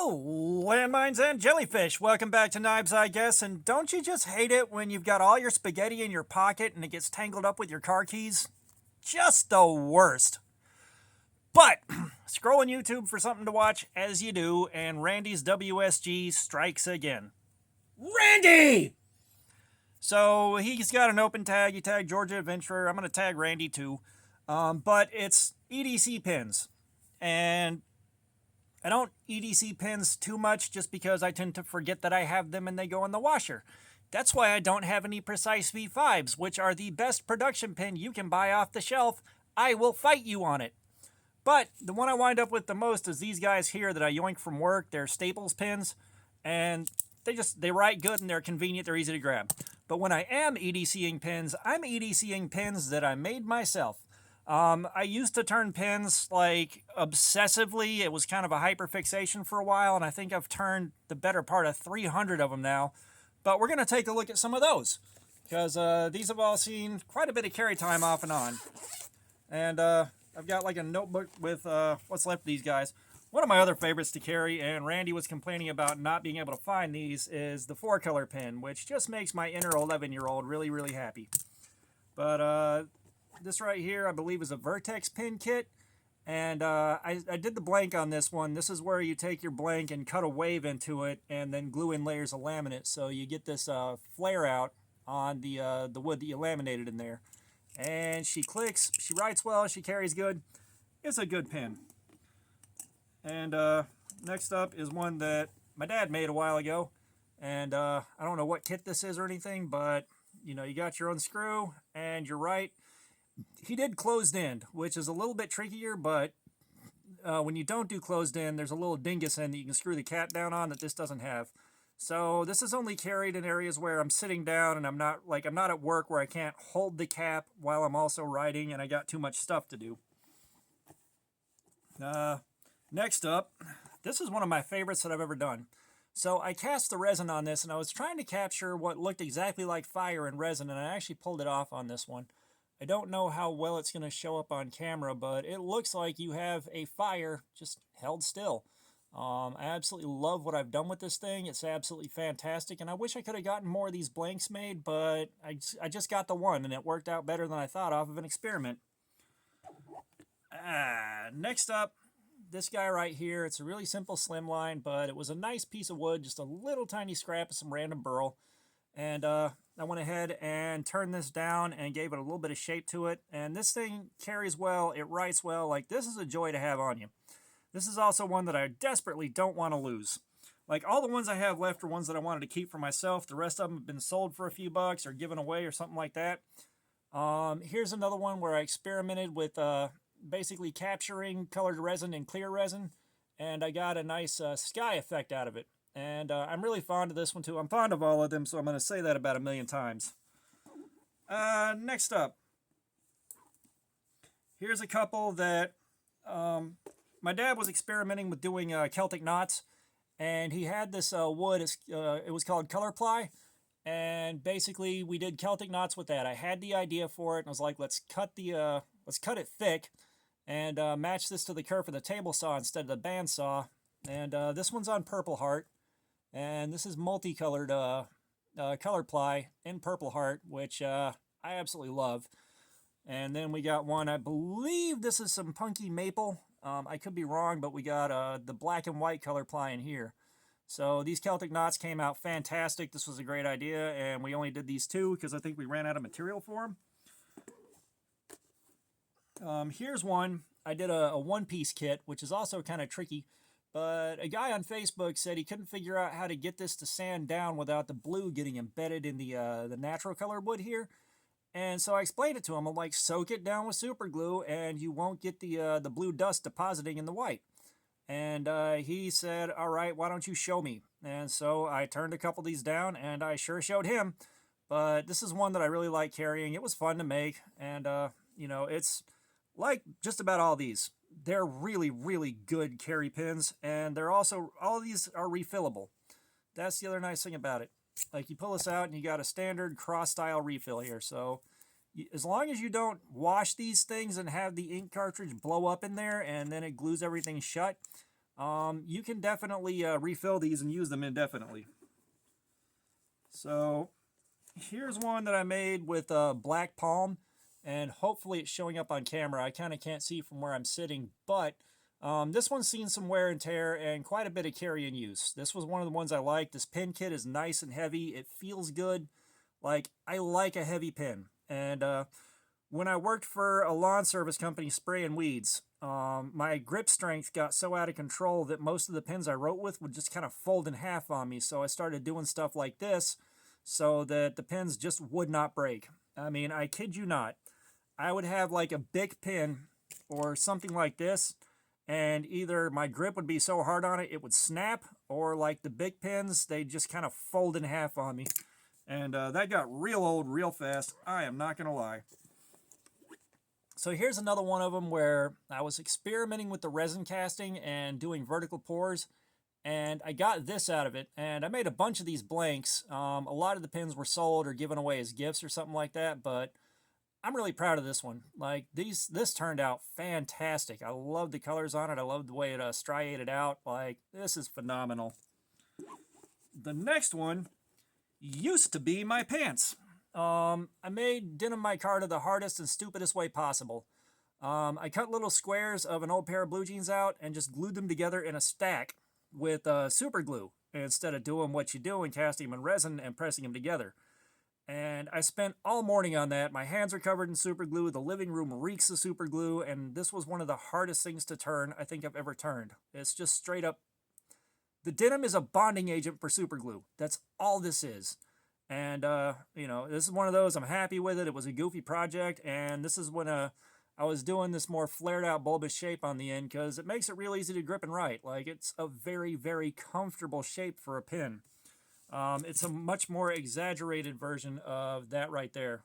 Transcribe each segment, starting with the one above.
Oh, landmines and jellyfish. Welcome back to Knives, I guess. And don't you just hate it when you've got all your spaghetti in your pocket and it gets tangled up with your car keys? Just the worst. But scrolling YouTube for something to watch as you do, and Randy's WSG strikes again. Randy! So he's got an open tag. He tagged Georgia Adventurer. I'm going to tag Randy too. But it's EDC pins. And I don't EDC pins too much just because I tend to forget that I have them and they go in the washer. That's why I don't have any Precise V5s, which are the best production pin you can buy off the shelf. I will fight you on it. But the one I wind up with the most is these guys here that I yoink from work. They're Staples pins, and they write good and they're convenient. They're easy to grab. But when I am EDCing pins, I'm EDCing pins that I made myself. I used to turn pins like obsessively. It was kind of a hyperfixation for a while, and I think I've turned the better part of 300 of them now. But we're going to take a look at some of those, because these have all seen quite a bit of carry time off and on. And I've got like a notebook with what's left of these guys. One of my other favorites to carry, and Randy was complaining about not being able to find these, is the 4-color pin, which just makes my inner 11-year-old really, really happy. But this right here, I believe, is a Vertex pin kit. And I did the blank on this one. This is where you take your blank and cut a wave into it and then glue in layers of laminate. So you get this flare out on the wood that you laminated in there. And she clicks, she writes well, she carries good. It's a good pin. And next up is one that my dad made a while ago. And I don't know what kit this is or anything, but you know, you got your own screw and you're right. He did closed end, which is a little bit trickier, but when you don't do closed end, there's a little dingus end that you can screw the cap down on that this doesn't have. So this is only carried in areas where I'm sitting down and I'm not at work where I can't hold the cap while I'm also writing and I got too much stuff to do. Next up, this is one of my favorites that I've ever done. So I cast the resin on this and I was trying to capture what looked exactly like fire in resin, and I actually pulled it off on this one. I don't know how well it's going to show up on camera, but it looks like you have a fire just held still. I absolutely love what I've done with this thing. It's absolutely fantastic, and I wish I could have gotten more of these blanks made, but I just got the one, and it worked out better than I thought off of an experiment. Next up, this guy right here. It's a really simple slimline, but it was a nice piece of wood, just a little tiny scrap of some random burl. And I went ahead and turned this down and gave it a little bit of shape to it. And this thing carries well. It writes well. Like, this is a joy to have on you. This is also one that I desperately don't want to lose. Like, all the ones I have left are ones that I wanted to keep for myself. The rest of them have been sold for a few bucks or given away or something like that. Here's another one where I experimented with basically capturing colored resin and clear resin. And I got a nice sky effect out of it. And I'm really fond of this one too. I'm fond of all of them, so I'm going to say that about 1,000,000 times. Next up, here's a couple that my dad was experimenting with doing Celtic knots, and he had this wood. It was called color ply, and basically we did Celtic knots with that. I had the idea for it, and I was like, let's cut it thick, and match this to the curve of the table saw instead of the band saw. And this one's on Purple Heart. And this is multicolored color ply in Purple Heart, which I absolutely love. And then we got one, I believe this is some punky maple. I could be wrong, but we got the black and white color ply in here. So these Celtic knots came out fantastic. This was a great idea, and we only did these two because I think we ran out of material for them. Here's one. I did a one-piece kit, which is also kind of tricky. But a guy on Facebook said he couldn't figure out how to get this to sand down without the blue getting embedded in the natural color wood here. And so I explained it to him. I'm like, soak it down with super glue and you won't get the blue dust depositing in the white. And he said, all right, why don't you show me? And so I turned a couple of these down and I sure showed him. But this is one that I really like carrying. It was fun to make. And, you know, it's like just about all these. They're really, really good carry pins, and they're also, all of these are refillable. That's the other nice thing about it. Like, you pull this out and you got a standard cross-style refill here. So as long as you don't wash these things and have the ink cartridge blow up in there and then it glues everything shut, you can definitely refill these and use them indefinitely. So here's one that I made with black palm, and hopefully it's showing up on camera. I kind of can't see from where I'm sitting, but this one's seen some wear and tear and quite a bit of carry and use. This was one of the ones I like. This pin kit is nice and heavy. It feels good. Like, I like a heavy pin. And when I worked for a lawn service company spraying weeds, my grip strength got so out of control that most of the pins I wrote with would just kind of fold in half on me. So I started doing stuff like this so that the pins just would not break. I mean, I kid you not. I would have like a big pin or something like this, and either my grip would be so hard on it, it would snap, or like the big pins, they just kind of fold in half on me. And that got real old real fast. I am not going to lie. So here's another one of them where I was experimenting with the resin casting and doing vertical pours, and I got this out of it, and I made a bunch of these blanks. A lot of the pins were sold or given away as gifts or something like that, but I'm really proud of this one. Like, this turned out fantastic. I love the colors on it. I love the way it striated out. Like, this is phenomenal. The next one used to be my pants. I made denim micarta the hardest and stupidest way possible. I cut little squares of an old pair of blue jeans out and just glued them together in a stack with super glue instead of doing what you do and casting them in resin and pressing them together. And I spent all morning on that. My hands are covered in super glue. The living room reeks of super glue, and this was one of the hardest things to turn I think I've ever turned. It's just straight up. The denim is a bonding agent for super glue. That's all this is. And, this is one of those. I'm happy with it. It was a goofy project, and this is when I was doing this more flared out bulbous shape on the end because it makes it real easy to grip and write. Like, it's a very, very comfortable shape for a pin. It's a much more exaggerated version of that right there.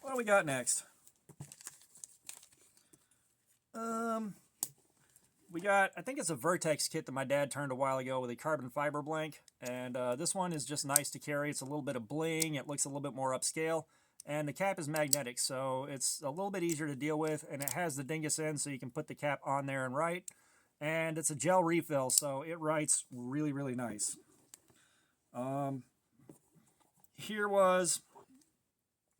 What do we got next? We got, I think it's a Vertex kit that my dad turned a while ago with a carbon fiber blank. And this one is just nice to carry. It's a little bit of bling. It looks a little bit more upscale. And the cap is magnetic, so it's a little bit easier to deal with. And it has the dingus end, so you can put the cap on there and write. And it's a gel refill, so it writes really, really nice. Here was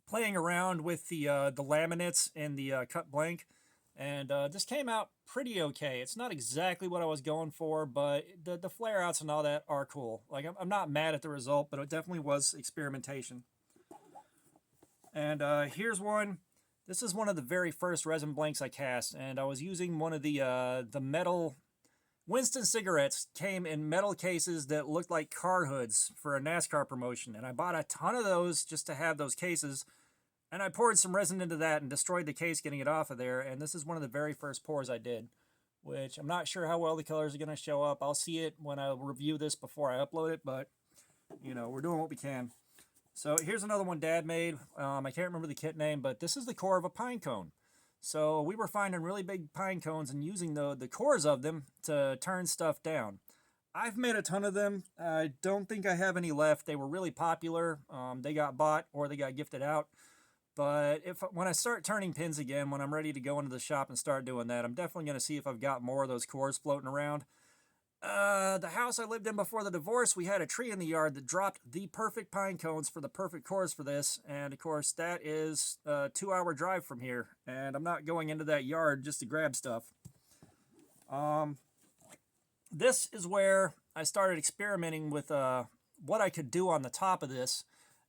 playing around with the laminates in the cut blank. And this came out pretty okay. It's not exactly what I was going for, but the flare outs and all that are cool. Like, I'm not mad at the result, but it definitely was experimentation. And here's one. This is one of the very first resin blanks I cast, and I was using one of the metal. Winston cigarettes came in metal cases that looked like car hoods for a NASCAR promotion, and I bought a ton of those just to have those cases. And I poured some resin into that and destroyed the case getting it off of there. And this is one of the very first pours I did, which I'm not sure how well the colors are going to show up. I'll see it when I review this before I upload it, but, we're doing what we can. So here's another one Dad made. I can't remember the kit name, but this is the core of a pine cone. So we were finding really big pine cones and using the cores of them to turn stuff down. I've made a ton of them. I don't think I have any left. They were really popular. They got bought or they got gifted out. But when I start turning pins again, when I'm ready to go into the shop and start doing that, I'm definitely going to see if I've got more of those cores floating around. The house I lived in before the divorce, we had a tree in the yard that dropped the perfect pine cones for the perfect cores for this. And, of course, that is a 2-hour drive from here. And I'm not going into that yard just to grab stuff. This is where I started experimenting with what I could do on the top of this.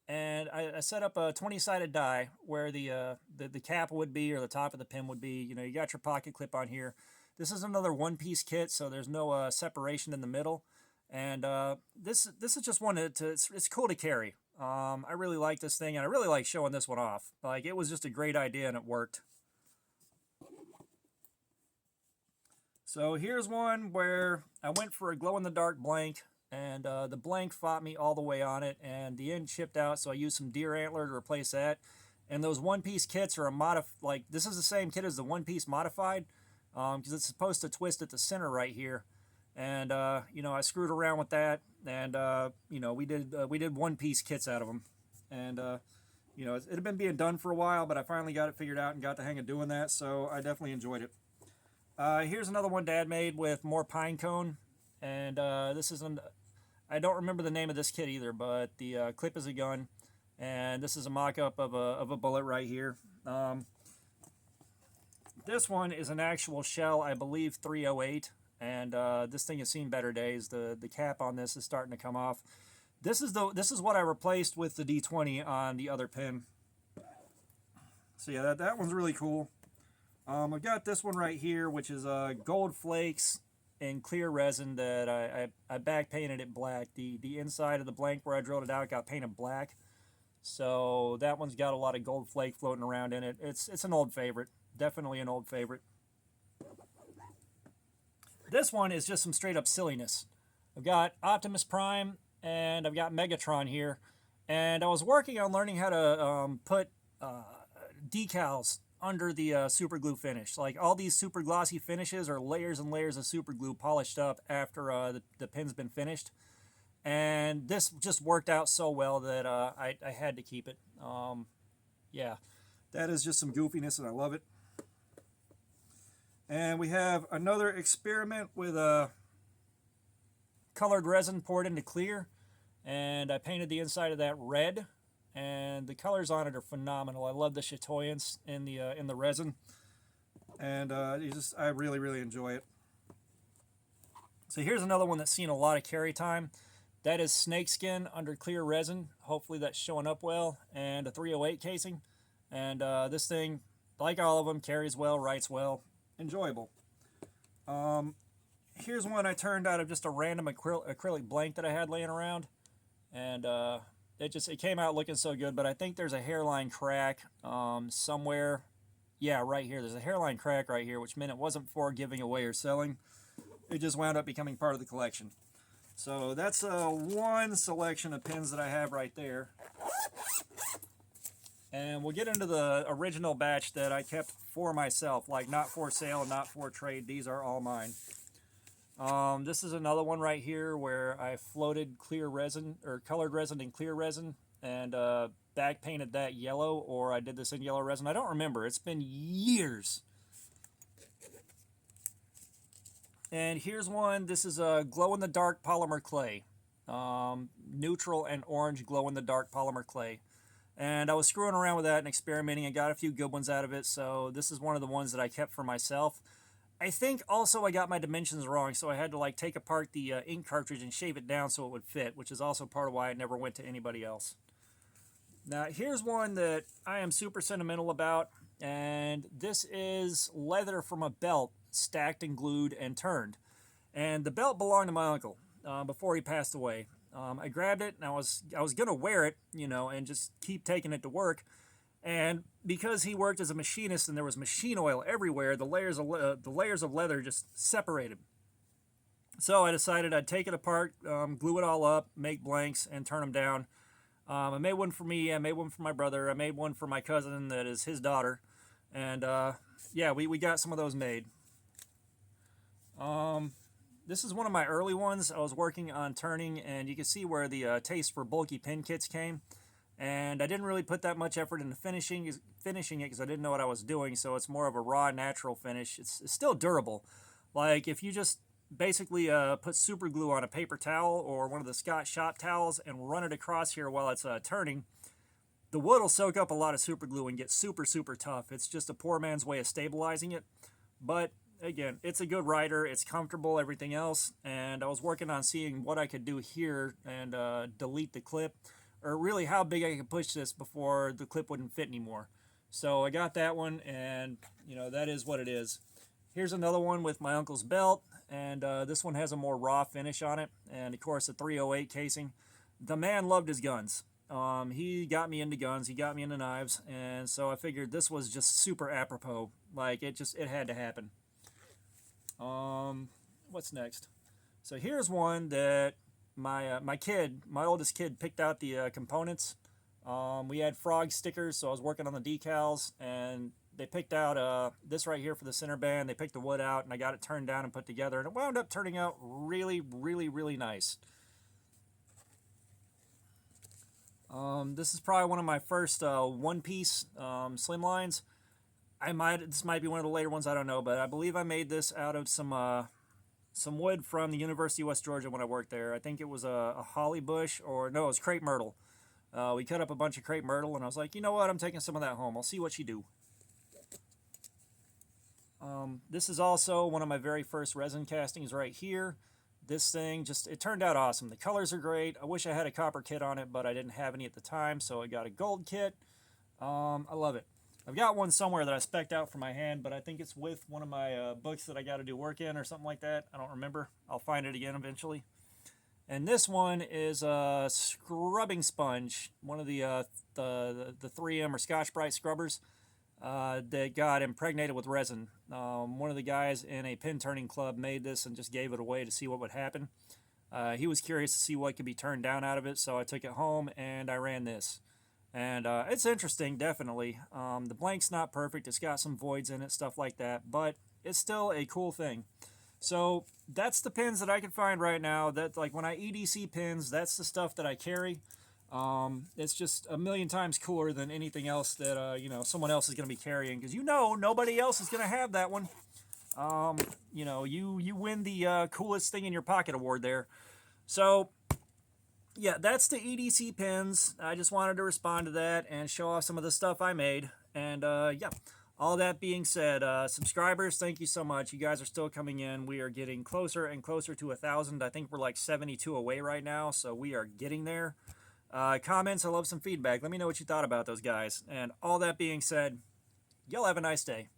And I set up a 20-sided die where the cap would be or the top of the pin would be. You got your pocket clip on here. This is another one-piece kit, so there's no separation in the middle. And this is just one it's cool to carry. I really like this thing, and I really like showing this one off. Like, it was just a great idea, and it worked. So here's one where I went for a glow-in-the-dark blank. And the blank fought me all the way on it, and the end chipped out, so I used some deer antler to replace that. And those one-piece kits are this is the same kit as the one-piece modified, because it's supposed to twist at the center right here. And, I screwed around with that, and, we did one-piece kits out of them. And, it had been being done for a while, but I finally got it figured out and got the hang of doing that, so I definitely enjoyed it. Here's another one Dad made with more pine cone, and this isn't. I don't remember the name of this kit either, but the clip is a gun, and this is a mock-up of a bullet right here. This one is an actual shell, I believe 308, and this thing has seen better days. The cap on this is starting to come off. This is what I replaced with the D20 on the other pin. So yeah, that one's really cool. I've got this one right here, which is gold flakes and clear resin that I back painted it black. The inside of the blank where I drilled it out got painted black. So that one's got a lot of gold flake floating around in it. It's an old favorite. Definitely an old favorite. This one is just some straight up silliness. I've got Optimus Prime and I've got Megatron here. And I was working on learning how to put decals under the super glue finish. Like all these super glossy finishes are layers and layers of super glue polished up after the pin's been finished. And this just worked out so well that I had to keep it. Yeah, that is just some goofiness and I love it. And we have another experiment with a colored resin poured into clear. And I painted the inside of that red. And the colors on it are phenomenal. I love the chatoyance in the resin. And I really, really enjoy it. So here's another one that's seen a lot of carry time. That is snakeskin under clear resin. Hopefully that's showing up well. And a 308 casing. And this thing, like all of them, carries well, writes well. Enjoyable. Here's one I turned out of just a random acrylic blank that I had laying around. And it came out looking so good, but I think there's a hairline crack somewhere. Yeah, right here. There's a hairline crack right here, which meant it wasn't for giving away or selling. It just wound up becoming part of the collection. So that's one selection of pins that I have right there. And we'll get into the original batch that I kept for myself, like not for sale, not for trade. These are all mine. This is another one right here where I floated clear resin, or colored resin in clear resin, and back painted that yellow, or I did this in yellow resin. I don't remember. It's been years. And here's one. This is a glow-in-the-dark polymer clay. Neutral and orange glow-in-the-dark polymer clay. And I was screwing around with that and experimenting and got a few good ones out of it. So this is one of the ones that I kept for myself. I think also I got my dimensions wrong, so I had to like take apart the ink cartridge and shave it down so it would fit, which is also part of why I never went to anybody else. Now here's one that I am super sentimental about, and this is leather from a belt stacked and glued and turned. And the belt belonged to my uncle before he passed away. I grabbed it and I was gonna wear it, you know, and just keep taking it to work. And because he worked as a machinist and there was machine oil everywhere, the layers of leather just separated. So I decided I'd take it apart, glue it all up, make blanks, and turn them down. I made one for me, I made one for my brother, I made one for my cousin that is his daughter. And yeah, we got some of those made. This is one of my early ones. I was working on turning, and you can see where the taste for bulky pin kits came. And I didn't really put that much effort into finishing it because I didn't know what I was doing, so it's more of a raw, natural finish. It's still durable. Like, if you just basically put super glue on a paper towel or one of the Scott shop towels and run it across here while it's turning, the wood will soak up a lot of super glue and get super, super tough. It's just a poor man's way of stabilizing it. But again, it's a good rider, it's comfortable, everything else, and I was working on seeing what I could do here and delete the clip, or really how big I could push this before the clip wouldn't fit anymore. So I got that one, and you know, that is what it is. Here's another one with my uncle's belt, and this one has a more raw finish on it, and of course a 308 casing. The man loved his guns. He got me into guns, he got me into knives, and so I figured this was just super apropos. Like, it had to happen. What's next? So here's one that my oldest kid picked out the components. We had frog stickers, so I was working on the decals, and they picked out this right here for the center band. They picked the wood out, and I got it turned down and put together, and it wound up turning out really, really, really nice. This is probably one of my first one-piece slimlines. This might be one of the later ones, I don't know, but I believe I made this out of some wood from the University of West Georgia when I worked there. I think it was a holly bush, or no, it was crepe myrtle. We cut up a bunch of crepe myrtle, and I was like, you know what, I'm taking some of that home. I'll see what she do. This is also one of my very first resin castings right here. This thing it turned out awesome. The colors are great. I wish I had a copper kit on it, but I didn't have any at the time, so I got a gold kit. I love it. I've got one somewhere that I spec'd out for my hand, but I think it's with one of my books that I got to do work in or something like that. I don't remember. I'll find it again eventually. And this one is a scrubbing sponge, one of the 3M or Scotch-Brite scrubbers that got impregnated with resin. One of the guys in a pin turning club made this and just gave it away to see what would happen. He was curious to see what could be turned down out of it, so I took it home and I ran this. And it's interesting, definitely. The blank's not perfect. It's got some voids in it, stuff like that, but it's still a cool thing. So that's the pins that I can find right now. That, like, when I EDC pins, that's the stuff that I carry. It's just a million times cooler than anything else that someone else is going to be carrying, because nobody else is going to have that one. You win the coolest thing in your pocket award there. So yeah, that's the EDC pins. I just wanted to respond to that and show off some of the stuff I made. And yeah, all that being said, subscribers, thank you so much. You guys are still coming in. We are getting closer and closer to 1,000. I think we're like 72 away right now, so we are getting there. Comments, I love some feedback. Let me know what you thought about those guys. And all that being said, y'all have a nice day.